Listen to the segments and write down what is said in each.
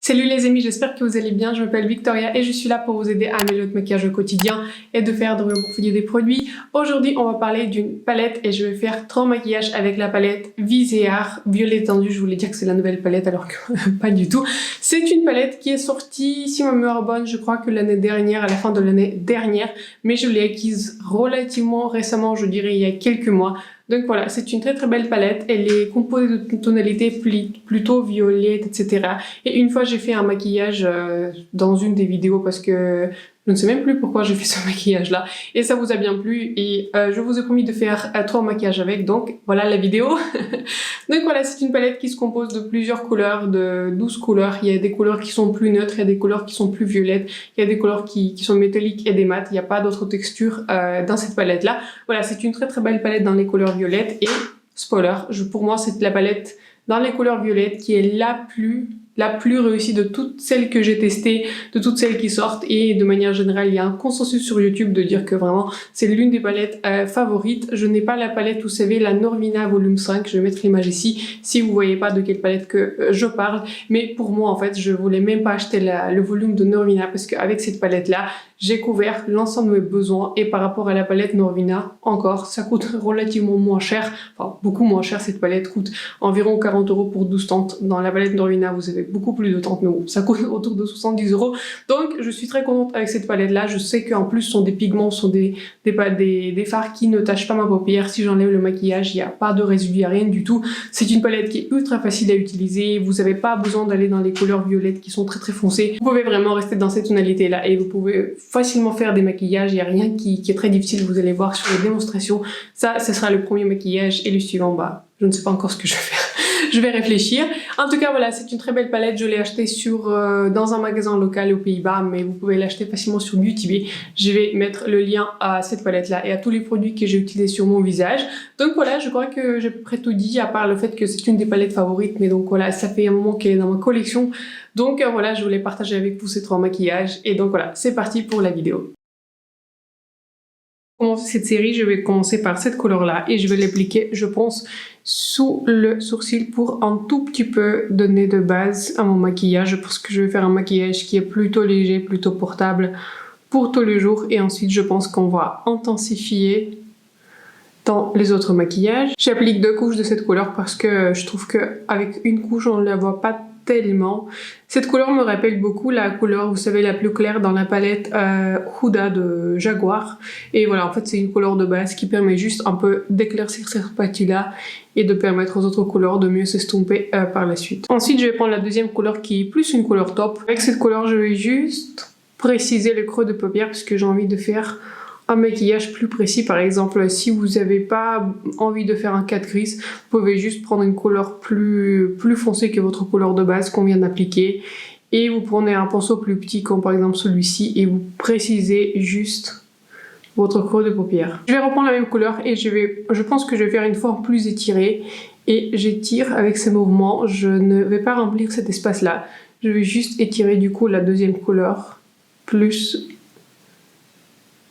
Salut les amis, j'espère que vous allez bien. Je m'appelle Victoria et je suis là pour vous aider à améliorer votre maquillage au quotidien et de faire de remorphoyer des produits. Aujourd'hui, on va parler d'une palette et je vais faire 3 maquillages avec la palette Viseart Violet Tendu. Je voulais dire que c'est la nouvelle palette alors que pas du tout. C'est une palette qui est sortie, si ma mémoire est bonne, je crois que l'année dernière, à la fin de l'année dernière, mais je l'ai acquise relativement récemment, je dirais il y a quelques mois. Donc voilà, c'est une très très belle palette, elle est composée de tonalités plutôt violettes, etc. Et une fois j'ai fait un maquillage dans une des vidéos parce que je ne sais même plus pourquoi j'ai fait ce maquillage là et ça vous a bien plu et je vous ai promis de faire 3 maquillages avec, donc voilà la vidéo. Donc voilà, c'est une palette qui se compose de plusieurs couleurs, de 12 couleurs. Il y a des couleurs qui sont plus neutres, il y a des couleurs qui sont plus violettes, il y a des couleurs qui sont métalliques et des mates. Il n'y a pas d'autres textures dans cette palette là. Voilà, c'est une très très belle palette dans les couleurs violettes et spoiler, pour moi c'est la palette dans les couleurs violettes qui est la plus réussie de toutes celles que j'ai testées, de toutes celles qui sortent, et de manière générale il y a un consensus sur YouTube de dire que vraiment c'est l'une des palettes favorites. Je n'ai pas la palette, vous savez, la Norvina volume 5, je vais mettre l'image ici si vous voyez pas de quelle palette que je parle, mais pour moi en fait je voulais même pas acheter le volume de Norvina parce qu'avec cette palette là j'ai couvert l'ensemble de mes besoins et par rapport à la palette Norvina, encore, ça coûte relativement moins cher, enfin beaucoup moins cher. Cette palette coûte environ 40 € pour 12 teintes. Dans la palette Norvina, vous avez beaucoup plus de teintes, mais bon, ça coûte autour de 70 €. Donc je suis très contente avec cette palette là. Je sais qu'en plus ce sont des pigments, ce sont des fards qui ne tachent pas ma paupière. Si j'enlève le maquillage, il n'y a pas de résidu, il n'y a rien du tout. C'est une palette qui est ultra facile à utiliser. Vous n'avez pas besoin d'aller dans les couleurs violettes qui sont très très foncées. Vous pouvez vraiment rester dans cette tonalité là et vous pouvez facilement faire des maquillages. Il n'y a rien qui est très difficile, vous allez voir sur les démonstrations. Ça, ce sera le premier maquillage et le suivant, bah, je ne sais pas encore ce que je vais faire. Je vais réfléchir. En tout cas, voilà, c'est une très belle palette. Je l'ai achetée dans un magasin local aux Pays-Bas, mais vous pouvez l'acheter facilement sur Beauty Bay. Je vais mettre le lien à cette palette-là et à tous les produits que j'ai utilisés sur mon visage. Donc voilà, je crois que j'ai à peu près tout dit, à part le fait que c'est une des palettes favorites, mais donc voilà, ça fait un moment qu'elle est dans ma collection. Donc voilà, je voulais partager avec vous ces 3 maquillages. Et donc voilà, c'est parti pour la vidéo. Pour commencer cette série, je vais commencer par cette couleur-là et je vais l'appliquer, je pense, sous le sourcil pour un tout petit peu donner de base à mon maquillage parce que je vais faire un maquillage qui est plutôt léger, plutôt portable pour tous les jours. Et ensuite, je pense qu'on va intensifier dans les autres maquillages. J'applique 2 couches de cette couleur parce que je trouve qu'avec une couche, on ne la voit pas tellement. Cette couleur me rappelle beaucoup la couleur, vous savez, la plus claire dans la palette Huda de Jaguar. Et voilà, en fait, c'est une couleur de base qui permet juste un peu d'éclaircir cette partie-là et de permettre aux autres couleurs de mieux s'estomper par la suite. Ensuite, je vais prendre la deuxième couleur qui est plus une couleur taupe. Avec cette couleur, je vais juste préciser le creux de paupière parce que j'ai envie de faire un maquillage plus précis. Par exemple, si vous n'avez pas envie de faire un 4 gris, vous pouvez juste prendre une couleur plus foncée que votre couleur de base qu'on vient d'appliquer et vous prenez un pinceau plus petit comme par exemple celui-ci et vous précisez juste votre creux de paupière. Je vais reprendre la même couleur et je pense que je vais faire une forme plus étirée et j'étire avec ces mouvements. Je ne vais pas remplir cet espace là, je vais juste étirer du coup la deuxième couleur plus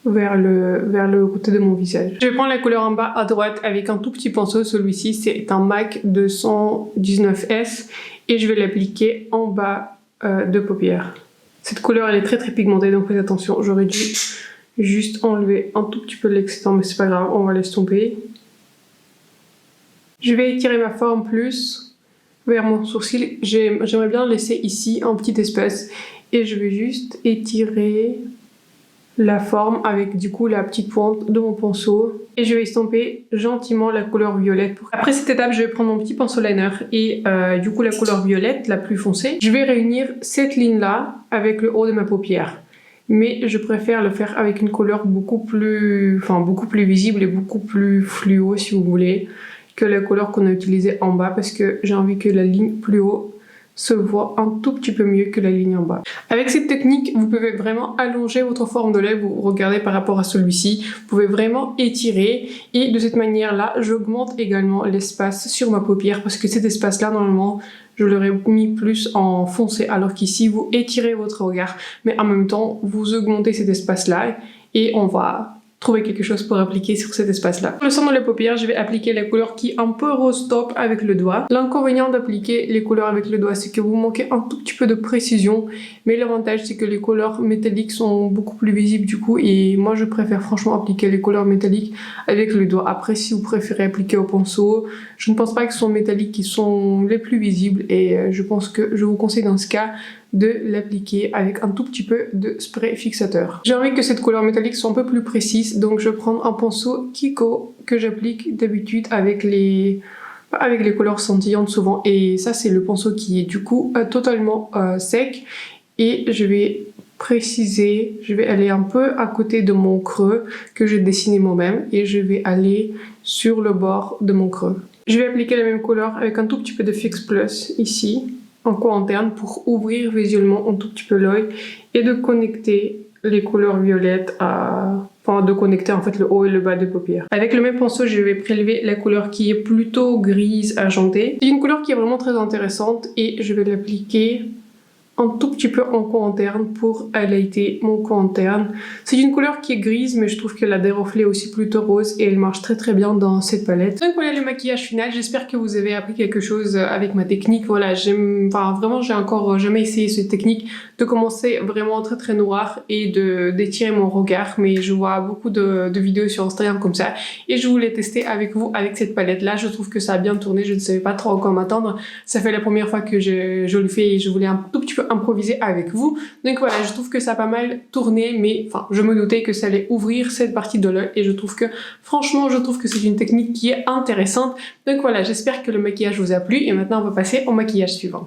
vers le côté de mon visage. Je vais prendre la couleur en bas à droite avec un tout petit pinceau. Celui-ci, c'est un MAC 219S et je vais l'appliquer en bas de paupière. Cette couleur, elle est très très pigmentée, donc faites attention. J'aurais dû juste enlever un tout petit peu de l'excédent, mais c'est pas grave, on va l'estomper. Je vais étirer ma forme plus vers mon sourcil. J'aimerais bien laisser ici un petit espace et je vais juste étirer la forme avec du coup la petite pointe de mon pinceau et je vais estomper gentiment la couleur violette. Après cette étape, je vais prendre mon petit pinceau liner et du coup la couleur violette la plus foncée. Je vais réunir cette ligne là avec le haut de ma paupière, mais je préfère le faire avec une couleur beaucoup plus visible et beaucoup plus fluo si vous voulez que la couleur qu'on a utilisée en bas parce que j'ai envie que la ligne plus haut se voit un tout petit peu mieux que la ligne en bas. Avec cette technique, vous pouvez vraiment allonger votre forme de lèvres. Vous regardez par rapport à celui-ci, vous pouvez vraiment étirer et de cette manière-là, j'augmente également l'espace sur ma paupière parce que cet espace-là, normalement, je l'aurais mis plus en foncé alors qu'ici, vous étirez votre regard, mais en même temps, vous augmentez cet espace-là et on va trouver quelque chose pour appliquer sur cet espace-là. Pour le centre de la paupière, je vais appliquer la couleur qui est un peu rose taupe avec le doigt. L'inconvénient d'appliquer les couleurs avec le doigt, c'est que vous manquez un tout petit peu de précision, mais l'avantage c'est que les couleurs métalliques sont beaucoup plus visibles du coup, et moi je préfère franchement appliquer les couleurs métalliques avec le doigt. Après, si vous préférez appliquer au pinceau, je ne pense pas que ce sont métalliques qui sont les plus visibles, et je pense que je vous conseille dans ce cas de l'appliquer avec un tout petit peu de spray fixateur. J'ai envie que cette couleur métallique soit un peu plus précise, donc je vais prendre un pinceau Kiko que j'applique d'habitude avec les couleurs scintillantes souvent, et ça c'est le pinceau qui est du coup totalement sec, et je vais préciser, je vais aller un peu à côté de mon creux que j'ai dessiné moi-même, et je vais aller sur le bord de mon creux. Je vais appliquer la même couleur avec un tout petit peu de Fix Plus ici, en coin interne, pour ouvrir visuellement un tout petit peu l'œil et de connecter les couleurs violettes de connecter en fait le haut et le bas des paupières. Avec le même pinceau, je vais prélever la couleur qui est plutôt grise argentée. C'est une couleur qui est vraiment très intéressante et je vais l'appliquer un tout petit peu en coin interne pour highlighter mon coin interne. C'est une couleur qui est grise, mais je trouve qu'elle a des reflets aussi plutôt roses et elle marche très très bien dans cette palette. Donc voilà le maquillage final. J'espère que vous avez appris quelque chose avec ma technique. Voilà, vraiment j'ai encore jamais essayé cette technique de commencer vraiment très très noir et d'étirer mon regard, mais je vois beaucoup de vidéos sur Instagram comme ça et je voulais tester avec vous avec cette palette là. Je trouve que ça a bien tourné, je ne savais pas trop à quoi m'attendre. Ça fait la première fois que je le fais et je voulais un tout petit peu improviser avec vous. Donc voilà, je trouve que ça a pas mal tourné, mais enfin, je me doutais que ça allait ouvrir cette partie de l'œil et je trouve que, franchement, je trouve que c'est une technique qui est intéressante. Donc voilà, j'espère que le maquillage vous a plu et maintenant on va passer au maquillage suivant.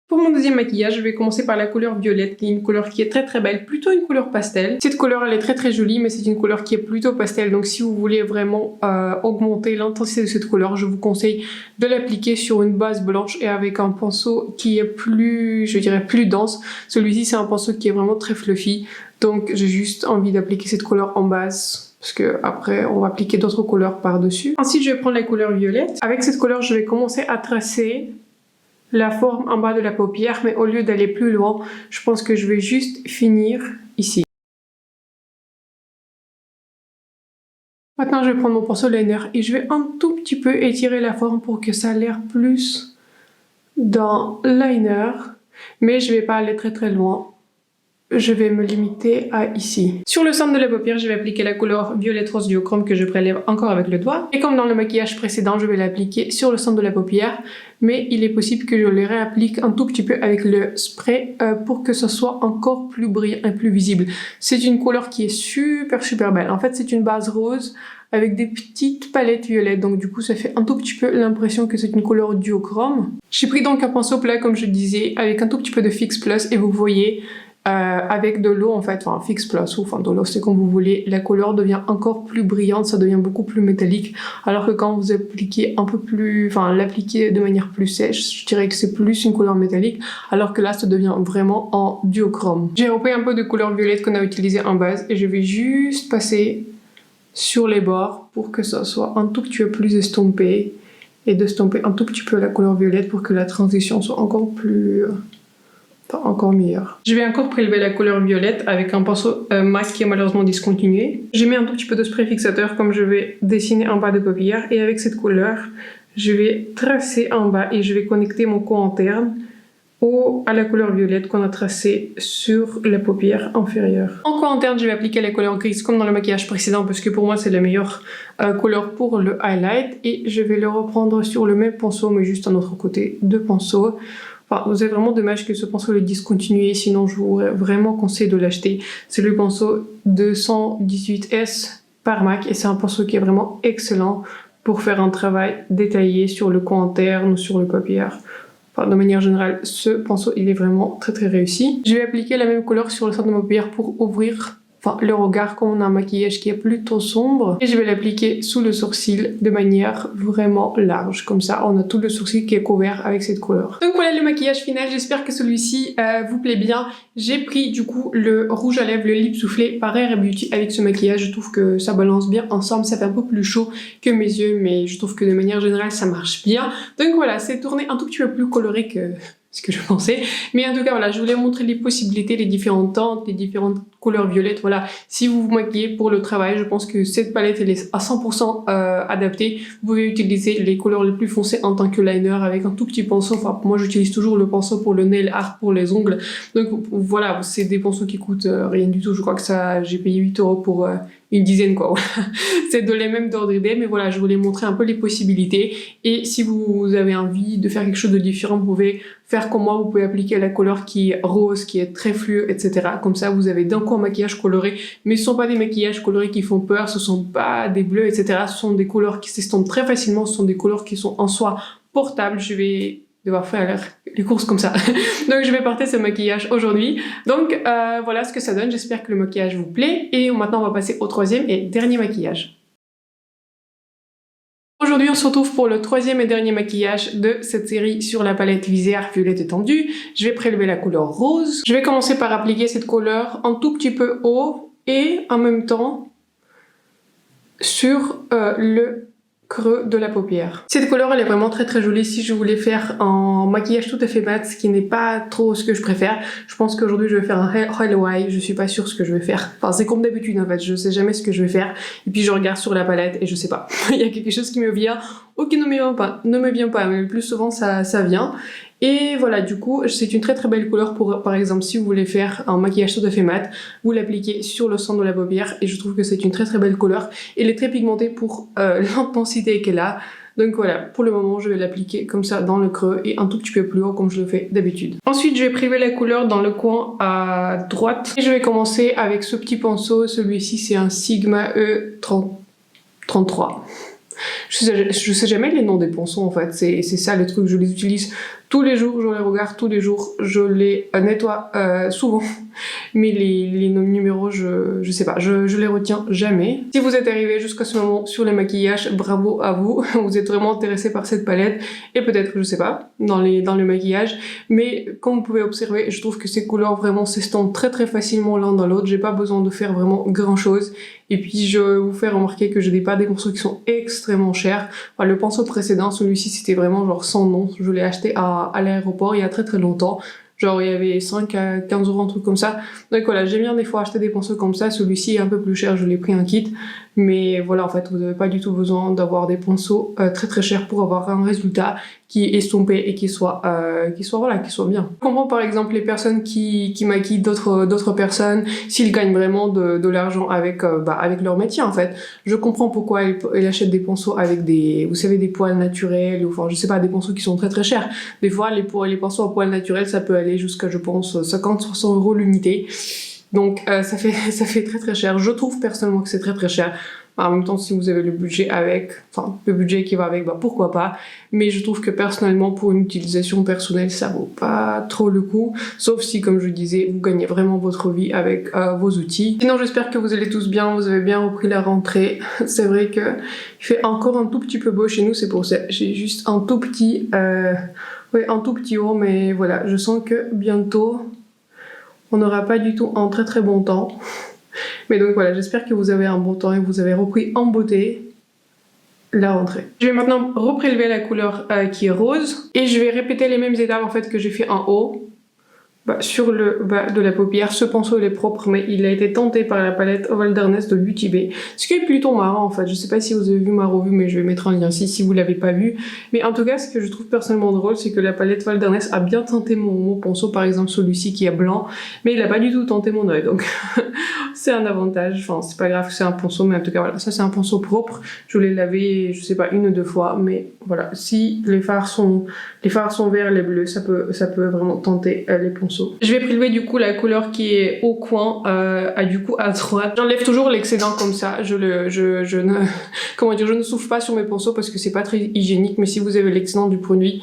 Pour mon deuxième maquillage, je vais commencer par la couleur violette, qui est une couleur qui est très très belle, plutôt une couleur pastel. Cette couleur, elle est très très jolie, mais c'est une couleur qui est plutôt pastel, donc si vous voulez vraiment augmenter l'intensité de cette couleur, je vous conseille de l'appliquer sur une base blanche et avec un pinceau qui est plus, je dirais, plus dense. Celui-ci, c'est un pinceau qui est vraiment très fluffy, donc j'ai juste envie d'appliquer cette couleur en base, parce que après on va appliquer d'autres couleurs par-dessus. Ensuite, je vais prendre la couleur violette. Avec cette couleur, je vais commencer à tracer la forme en bas de la paupière, mais au lieu d'aller plus loin, je pense que je vais juste finir ici. Maintenant, je vais prendre mon pinceau liner et je vais un tout petit peu étirer la forme pour que ça ait l'air plus d'un liner, mais je vais pas aller très très loin. Je vais me limiter à ici. Sur le centre de la paupière, je vais appliquer la couleur violette rose duochrome que je prélève encore avec le doigt. Et comme dans le maquillage précédent, je vais l'appliquer sur le centre de la paupière, mais il est possible que je le réapplique un tout petit peu avec le spray pour que ce soit encore plus brillant et plus visible. C'est une couleur qui est super super belle. En fait, c'est une base rose avec des petites palettes violettes, donc du coup ça fait un tout petit peu l'impression que c'est une couleur duochrome. J'ai pris donc un pinceau plat comme je disais avec un tout petit peu de Fix Plus et vous voyez avec de l'eau en fait, enfin Fix Plus ou enfin de l'eau, c'est comme vous voulez, la couleur devient encore plus brillante, ça devient beaucoup plus métallique, alors que quand vous appliquez un peu plus, enfin l'appliquez de manière plus sèche, je dirais que c'est plus une couleur métallique, alors que là ça devient vraiment en duochrome. J'ai repris un peu de couleur violette qu'on a utilisé en base et je vais juste passer sur les bords pour que ça soit un tout petit peu plus estompé et d'estomper un tout petit peu la couleur violette pour que la transition soit encore plus encore meilleur. Je vais encore prélever la couleur violette avec un pinceau MAC qui est malheureusement discontinué. J'ai mis un tout petit peu de spray fixateur comme je vais dessiner en bas de paupière et avec cette couleur, je vais tracer en bas et je vais connecter mon coin interne à la couleur violette qu'on a tracée sur la paupière inférieure. En coin interne, je vais appliquer la couleur grise comme dans le maquillage précédent parce que pour moi c'est la meilleure couleur pour le highlight et je vais le reprendre sur le même pinceau mais juste un autre côté de pinceau. Enfin, c'est vraiment dommage que ce pinceau le discontinué, sinon je vous vraiment conseille de l'acheter. C'est le pinceau 218S par MAC et c'est un pinceau qui est vraiment excellent pour faire un travail détaillé sur le coin interne ou sur le paupière. Enfin, de manière générale, ce pinceau il est vraiment très très réussi. Je vais appliquer la même couleur sur le centre de ma paupière pour ouvrir le regard comme on a un maquillage qui est plutôt sombre. Et je vais l'appliquer sous le sourcil de manière vraiment large. Comme ça, on a tout le sourcil qui est couvert avec cette couleur. Donc voilà le maquillage final. J'espère que celui-ci vous plaît bien. J'ai pris du coup le rouge à lèvres, le lip soufflé par Rare Beauty avec ce maquillage. Je trouve que ça balance bien ensemble. Ça fait un peu plus chaud que mes yeux, mais je trouve que de manière générale, ça marche bien. Donc voilà, c'est tourné un tout petit peu plus coloré ce que je pensais. Mais en tout cas, voilà, je voulais montrer les possibilités, les différentes teintes, les différentes couleurs violettes. Voilà, si vous vous maquillez pour le travail, je pense que cette palette, elle est à 100% adaptée. Vous pouvez utiliser les couleurs les plus foncées en tant que liner avec un tout petit pinceau. Enfin, moi, j'utilise toujours le pinceau pour le nail art, pour les ongles. Donc voilà, c'est des pinceaux qui coûtent rien du tout. Je crois que ça, j'ai payé 8 € pour une dizaine, quoi. C'est de les mêmes d'ordre d'idée, mais voilà, je voulais montrer un peu les possibilités. Et si vous avez envie de faire quelque chose de différent, vous pouvez faire comme moi, vous pouvez appliquer la couleur qui est rose, qui est très fluo, etc. Comme ça, vous avez d'un coup un maquillage coloré, mais ce sont pas des maquillages colorés qui font peur, ce sont pas des bleus, etc. Ce sont des couleurs qui s'estompent très facilement, ce sont des couleurs qui sont en soi portables. Je vais devoir faire les courses comme ça. Donc je vais porter ce maquillage aujourd'hui. Donc voilà ce que ça donne, j'espère que le maquillage vous plaît. Et maintenant on va passer au troisième et dernier maquillage. Aujourd'hui on se retrouve pour le troisième et dernier maquillage de cette série sur la palette Visière Violette Étendue. Je vais prélever la couleur rose. Je vais commencer par appliquer cette couleur un tout petit peu haut et en même temps sur le creux de la paupière. Cette couleur elle est vraiment très très jolie. Si je voulais faire un maquillage tout à fait mat, ce qui n'est pas trop ce que je préfère, je pense qu'aujourd'hui je vais faire un Hello Eye. Je suis pas sûre ce que je vais faire. Enfin c'est comme d'habitude en fait, je sais jamais ce que je vais faire et puis je regarde sur la palette et je sais pas. Il y a quelque chose qui me vient ou qui ne me vient pas, mais le plus souvent ça vient. Et voilà, du coup, c'est une très très belle couleur pour, par exemple, si vous voulez faire un maquillage tout à fait mat, vous l'appliquez sur le centre de la paupière et je trouve que c'est une très très belle couleur. Elle est très pigmentée pour l'intensité qu'elle a. Donc voilà, pour le moment, je vais l'appliquer comme ça dans le creux et un tout petit peu plus haut comme je le fais d'habitude. Ensuite, je vais priver la couleur dans le coin à droite. Et je vais commencer avec ce petit pinceau. Celui-ci, c'est un Sigma E33. Je sais jamais les noms des pinceaux en fait, c'est ça le truc, je les utilise tous les jours, je les regarde tous les jours, je les nettoie souvent, mais les numéros je sais pas, je les retiens jamais. Si vous êtes arrivé jusqu'à ce moment sur les maquillages, bravo à vous, vous êtes vraiment intéressé par cette palette et peut-être, je sais pas, dans le maquillage, mais comme vous pouvez observer, je trouve que ces couleurs vraiment s'estompent très très facilement l'un dans l'autre, j'ai pas besoin de faire vraiment grand chose. Et puis je vais vous faire remarquer que je n'ai pas des pinceaux qui sont extrêmement chers. Enfin, le pinceau précédent, celui-ci c'était vraiment genre sans nom. Je l'ai acheté à l'aéroport il y a très très longtemps. Genre il y avait 5 à 15 €, un truc comme ça. Donc voilà, j'aime bien des fois acheter des pinceaux comme ça. Celui-ci est un peu plus cher, je l'ai pris en kit. Mais voilà, en fait, vous n'avez pas du tout besoin d'avoir des pinceaux très très chers pour avoir un résultat qui est estompé et qui soit bien. Je comprends par exemple les personnes qui maquillent d'autres personnes, s'ils gagnent vraiment de l'argent avec leur métier en fait. Je comprends pourquoi ils achètent des pinceaux avec vous savez, des poils naturels, ou enfin je sais pas, des pinceaux qui sont très très chers. Des fois les pinceaux à poils naturels ça peut aller jusqu'à je pense 50-60 € l'unité. Donc ça fait très très cher. Je trouve personnellement que c'est très très cher. En même temps, si vous avez le budget qui va avec, pourquoi pas. Mais je trouve que personnellement, pour une utilisation personnelle, ça vaut pas trop le coup. Sauf si, comme je disais, vous gagnez vraiment votre vie avec vos outils. Sinon, j'espère que vous allez tous bien, vous avez bien repris la rentrée. C'est vrai que il fait encore un tout petit peu beau chez nous, c'est pour ça. J'ai juste un tout petit haut, mais voilà, je sens que bientôt, on n'aura pas du tout un très très bon temps. Mais donc voilà, j'espère que vous avez un bon temps et que vous avez repris en beauté la rentrée. Je vais maintenant reprélever la couleur qui est rose et je vais répéter les mêmes étapes en fait que j'ai fait en haut. Sur le bas de la paupière, ce pinceau il est propre mais il a été tenté par la palette Wilderness de Beauty Bay, ce qui est plutôt marrant en fait. Je sais pas si vous avez vu ma revue mais je vais mettre un lien ici si vous l'avez pas vu, mais en tout cas ce que je trouve personnellement drôle c'est que la palette Wilderness a bien tenté mon pinceau, par exemple celui-ci qui est blanc, mais il a pas du tout tenté mon œil, donc c'est un avantage. Enfin c'est pas grave, c'est un pinceau, mais en tout cas voilà, ça c'est un pinceau propre. Je l'ai lavé je sais pas 1 ou 2 fois, mais voilà, si les fards sont verts, les bleus, ça peut vraiment tenter les pinceaux. Je vais prélever du coup la couleur qui est au coin, du coup à droite. J'enlève toujours l'excédent comme ça. Je ne souffle pas sur mes pinceaux parce que c'est pas très hygiénique. Mais si vous avez l'excédent du produit,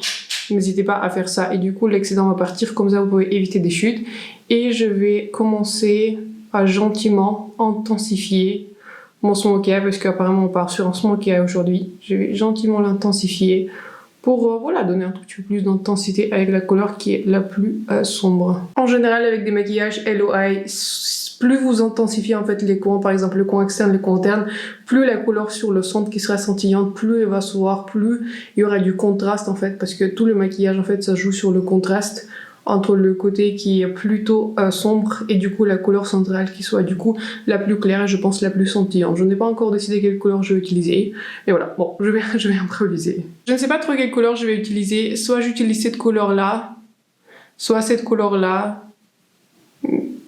n'hésitez pas à faire ça. Et du coup l'excédent va partir, comme ça vous pouvez éviter des chutes. Et je vais commencer à gentiment intensifier mon smokey eye parce qu'apparemment on part sur un smokey eye aujourd'hui. Je vais gentiment l'intensifier pour donner un tout petit peu plus d'intensité avec la couleur qui est la plus sombre. En général avec des maquillages Hello Eye, plus vous intensifiez en fait les coins, par exemple le coin externe, le coin interne, plus la couleur sur le centre qui sera scintillante, plus elle va se voir, plus il y aura du contraste en fait, parce que tout le maquillage en fait ça joue sur le contraste entre le côté qui est plutôt sombre et du coup la couleur centrale qui soit du coup la plus claire et je pense la plus scintillante. Je n'ai pas encore décidé quelle couleur je vais utiliser, mais voilà, bon, je vais improviser. Je ne sais pas trop quelle couleur je vais utiliser, soit j'utilise cette couleur là, soit cette couleur là.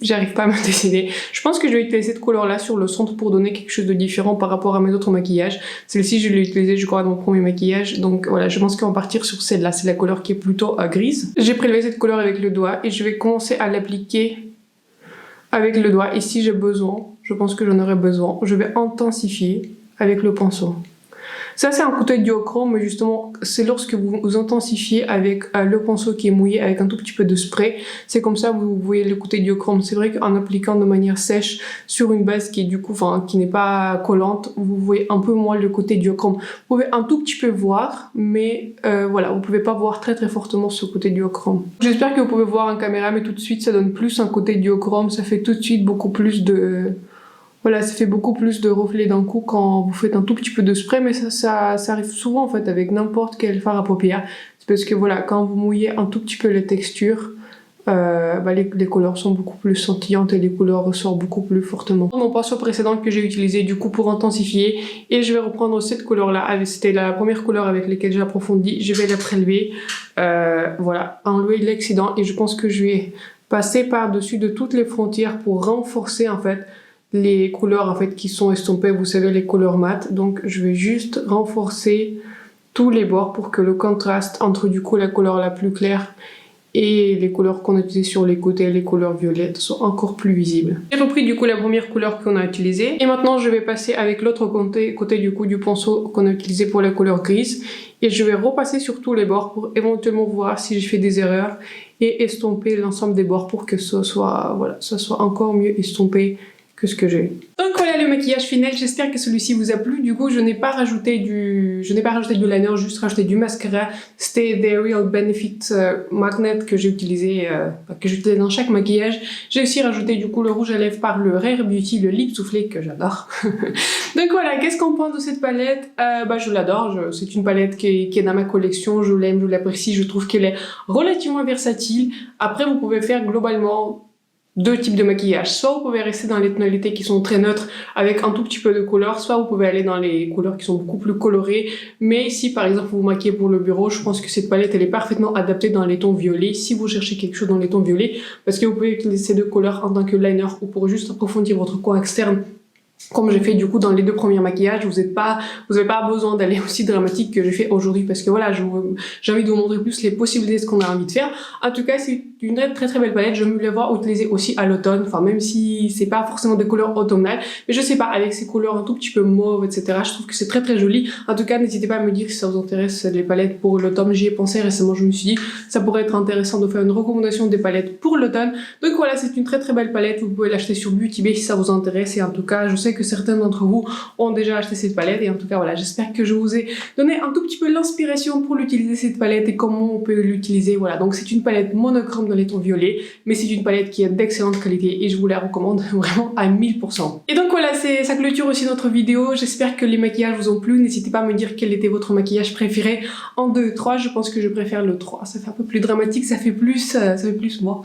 J'arrive pas à me décider. Je pense que je vais utiliser cette couleur là sur le centre pour donner quelque chose de différent par rapport à mes autres maquillages. Celle-ci je l'ai utilisée je crois dans mon premier maquillage, donc voilà, je pense qu'on va partir sur celle-là. C'est la couleur qui est plutôt grise. J'ai prélevé cette couleur avec le doigt et je vais commencer à l'appliquer avec le doigt. Et si j'ai besoin, je pense que j'en aurai besoin, je vais intensifier avec le pinceau. Ça c'est un côté duochrome, mais justement c'est lorsque vous intensifiez avec le pinceau qui est mouillé avec un tout petit peu de spray, c'est comme ça vous voyez le côté duochrome. C'est vrai qu'en appliquant de manière sèche sur une base qui est du coup, qui n'est pas collante, vous voyez un peu moins le côté duochrome. Vous pouvez un tout petit peu voir, mais voilà, vous pouvez pas voir très fortement ce côté duochrome. J'espère que vous pouvez voir en caméra, mais tout de suite ça donne plus un côté duochrome, ça fait tout de suite beaucoup plus de... Voilà, ça fait beaucoup plus de reflets d'un coup quand vous faites un tout petit peu de spray, mais ça arrive souvent en fait avec n'importe quel fard à paupières. C'est parce que voilà, quand vous mouillez un tout petit peu les textures, les couleurs sont beaucoup plus scintillantes et les couleurs ressortent beaucoup plus fortement. Mon pinceau précédent que j'ai utilisé du coup pour intensifier, et je vais reprendre cette couleur là, c'était la première couleur avec laquelle j'ai approfondi, je vais la prélever, voilà, enlever l'excédent et je pense que je vais passer par-dessus de toutes les frontières pour renforcer en fait les couleurs en fait qui sont estompées, vous savez, les couleurs mat. Donc je vais juste renforcer tous les bords pour que le contraste entre du coup la couleur la plus claire et les couleurs qu'on a utilisées sur les côtés, les couleurs violettes, sont encore plus visibles. J'ai repris du coup la première couleur qu'on a utilisée et maintenant je vais passer avec l'autre côté du coup du pinceau qu'on a utilisé pour la couleur grise et je vais repasser sur tous les bords pour éventuellement voir si j'ai fait des erreurs et estomper l'ensemble des bords pour que ça soit, voilà, ça soit encore mieux estompé que ce que j'ai. Donc voilà le maquillage final, j'espère que celui-ci vous a plu. Du coup je n'ai pas rajouté du liner, juste rajouté du mascara. C'était The Real Benefit Magnet que j'ai utilisé dans chaque maquillage. J'ai aussi rajouté du coup le rouge à lèvres par le Rare Beauty, le lip soufflé que j'adore. Donc voilà, qu'est-ce qu'on pense de cette palette? Je l'adore, c'est une palette qui est dans ma collection, je l'aime, je l'apprécie, je trouve qu'elle est relativement versatile. Après vous pouvez faire globalement deux types de maquillage. Soit vous pouvez rester dans les tonalités qui sont très neutres avec un tout petit peu de couleur, soit vous pouvez aller dans les couleurs qui sont beaucoup plus colorées. Mais si par exemple vous vous maquillez pour le bureau, je pense que cette palette elle est parfaitement adaptée dans les tons violets si vous cherchez quelque chose dans les tons violets, parce que vous pouvez utiliser ces deux couleurs en tant que liner ou pour juste approfondir votre coin externe. Comme j'ai fait du coup dans les deux premiers maquillages, vous n'avez pas besoin d'aller aussi dramatique que j'ai fait aujourd'hui, parce que voilà, j'ai envie de vous montrer plus les possibilités de ce qu'on a envie de faire. En tout cas, c'est une très belle palette, je vais la voir utiliser aussi à l'automne, enfin même si c'est pas forcément des couleurs automnales, mais je sais pas, avec ces couleurs un tout petit peu mauve, etc., je trouve que c'est très joli. En tout cas, n'hésitez pas à me dire si ça vous intéresse les palettes pour l'automne. J'y ai pensé récemment, je me suis dit ça pourrait être intéressant de faire une recommandation des palettes pour l'automne. Donc voilà, c'est une très belle palette, vous pouvez l'acheter sur Beauty Bay si ça vous intéresse, et en tout cas, je sais que certains d'entre vous ont déjà acheté cette palette, et en tout cas voilà, j'espère que je vous ai donné un tout petit peu l'inspiration pour l'utiliser cette palette et comment on peut l'utiliser. Voilà, donc c'est une palette monochrome dans les tons violets, mais c'est une palette qui est d'excellente qualité et je vous la recommande vraiment à 1000%. Et donc voilà, ça clôture aussi notre vidéo. J'espère que les maquillages vous ont plu. N'hésitez pas à me dire quel était votre maquillage préféré en 2, 3. Je pense que je préfère le 3, ça fait un peu plus dramatique, ça fait plus moi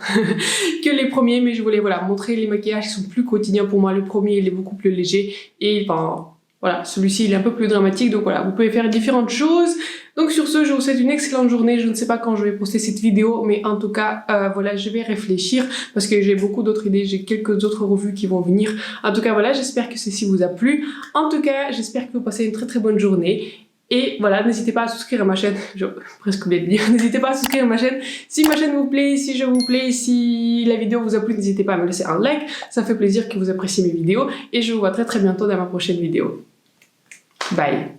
que les premiers, mais je voulais voilà montrer les maquillages qui sont plus quotidiens pour moi. Le premier il est beaucoup plus léger et voilà, celui-ci il est un peu plus dramatique, donc voilà, vous pouvez faire différentes choses. Donc sur ce, je vous souhaite une excellente journée. Je ne sais pas quand je vais poster cette vidéo, mais en tout cas, voilà, je vais réfléchir parce que j'ai beaucoup d'autres idées, j'ai quelques autres revues qui vont venir. En tout cas, voilà, j'espère que ceci vous a plu. En tout cas, j'espère que vous passez une très bonne journée. Et voilà, n'hésitez pas à souscrire à ma chaîne, j'ai presque oublié de dire, n'hésitez pas à souscrire à ma chaîne si ma chaîne vous plaît, si je vous plais, si la vidéo vous a plu, n'hésitez pas à me laisser un like, ça fait plaisir que vous appréciez mes vidéos, et je vous vois très bientôt dans ma prochaine vidéo. Bye!